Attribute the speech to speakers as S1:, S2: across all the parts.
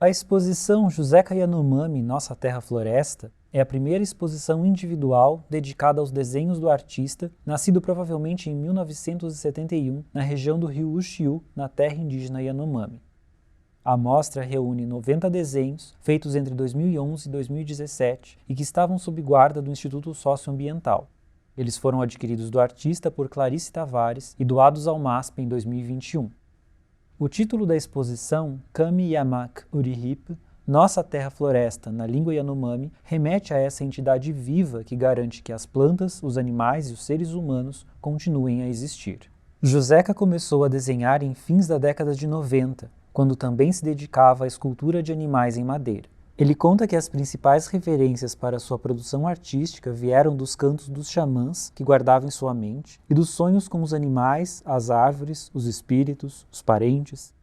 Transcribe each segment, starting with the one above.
S1: A exposição Juseca Yanomami, Nossa Terra Floresta, é a primeira exposição individual dedicada aos desenhos do artista, nascido provavelmente em 1971 na região do rio Uchiú, na terra indígena Yanomami. A mostra reúne 90 desenhos feitos entre 2011 e 2017 e que estavam sob guarda do Instituto Socioambiental. Eles foram adquiridos do artista por Clarice Tavares e doados ao MASP em 2021. O título da exposição, Kami Yamak Urihip, Nossa Terra Floresta, na língua Yanomami, remete a essa entidade viva que garante que as plantas, os animais e os seres humanos continuem a existir. Juseca começou a desenhar em fins da década de 90, quando também se dedicava à escultura de animais em madeira. Ele conta que as principais referências para sua produção artística vieram dos cantos dos xamãs que guardava em sua mente e dos sonhos com os animais, as árvores, os espíritos, os parentes.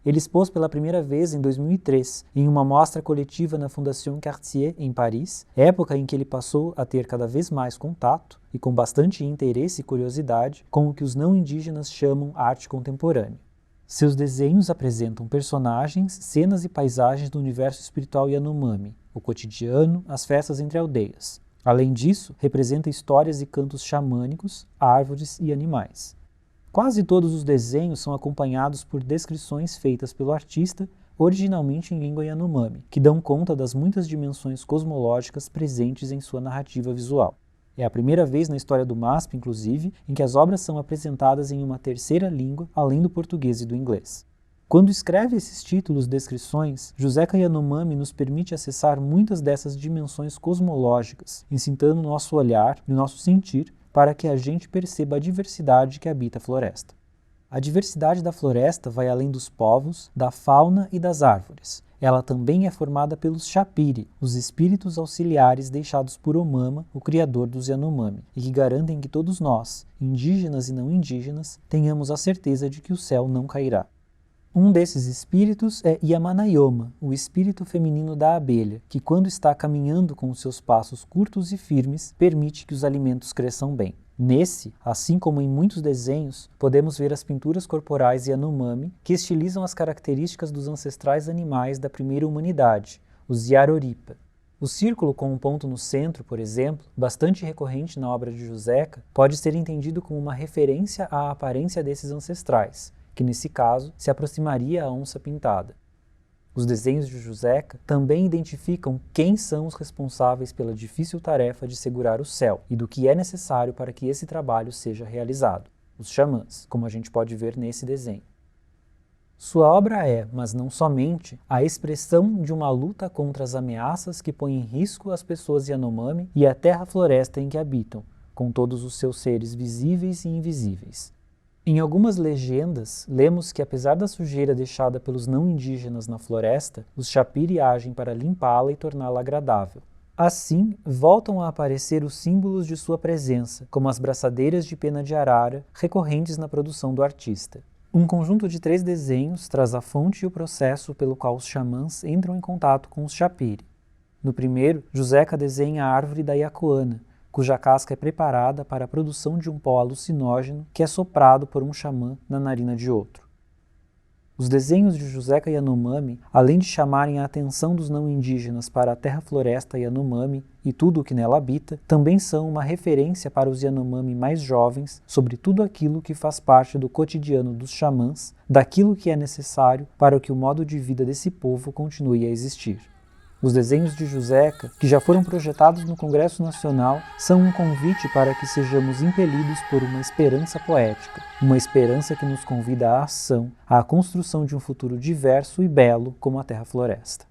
S1: Ele expôs pela primeira vez em 2003, em uma mostra coletiva na Fondation Cartier, em Paris, época em que ele passou a ter cada vez mais contato, e com bastante interesse e curiosidade, com o que os não indígenas chamam arte contemporânea. Seus desenhos apresentam personagens, cenas e paisagens do universo espiritual Yanomami, o cotidiano, as festas entre aldeias. Além disso, representa histórias e cantos xamânicos, árvores e animais. Quase todos os desenhos são acompanhados por descrições feitas pelo artista, originalmente em língua Yanomami, que dão conta das muitas dimensões cosmológicas presentes em sua narrativa visual. É a primeira vez na história do MASP, inclusive, em que as obras são apresentadas em uma terceira língua, além do português e do inglês. Quando escreve esses títulos descrições, Juseca Yanomami nos permite acessar muitas dessas dimensões cosmológicas, incitando o nosso olhar e o nosso sentir para que a gente perceba a diversidade que habita a floresta. A diversidade da floresta vai além dos povos, da fauna e das árvores. Ela também é formada pelos Chapiri, os espíritos auxiliares deixados por Omama, o criador dos Yanomami, e que garantem que todos nós, indígenas e não indígenas, tenhamos a certeza de que o céu não cairá. Um desses espíritos é Yamanayoma, o espírito feminino da abelha, que quando está caminhando com os seus passos curtos e firmes, permite que os alimentos cresçam bem. Nesse, assim como em muitos desenhos, podemos ver as pinturas corporais Yanomami que estilizam as características dos ancestrais animais da primeira humanidade, os Yaroripa. O círculo com um ponto no centro, por exemplo, bastante recorrente na obra de Juseca, pode ser entendido como uma referência à aparência desses ancestrais, que nesse caso se aproximaria à onça pintada. Os desenhos de Juseca também identificam quem são os responsáveis pela difícil tarefa de segurar o céu e do que é necessário para que esse trabalho seja realizado, os xamãs, como a gente pode ver nesse desenho. Sua obra é, mas não somente, a expressão de uma luta contra as ameaças que põem em risco as pessoas Yanomami e a terra-floresta em que habitam, com todos os seus seres visíveis e invisíveis. Em algumas legendas, lemos que apesar da sujeira deixada pelos não indígenas na floresta, os Chapiri agem para limpá-la e torná-la agradável. Assim, voltam a aparecer os símbolos de sua presença, como as braçadeiras de pena de arara, recorrentes na produção do artista. Um conjunto de 3 desenhos traz a fonte e o processo pelo qual os xamãs entram em contato com os Chapiri. No primeiro, Juseca desenha a árvore da Iacoana, cuja casca é preparada para a produção de um pó alucinógeno que é soprado por um xamã na narina de outro. Os desenhos de Juseca Yanomami, além de chamarem a atenção dos não indígenas para a terra-floresta Yanomami e tudo o que nela habita, também são uma referência para os Yanomami mais jovens sobre tudo aquilo que faz parte do cotidiano dos xamãs, daquilo que é necessário para que o modo de vida desse povo continue a existir. Os desenhos de Juseca, que já foram projetados no Congresso Nacional, são um convite para que sejamos impelidos por uma esperança poética, uma esperança que nos convida à ação, à construção de um futuro diverso e belo como a terra-floresta.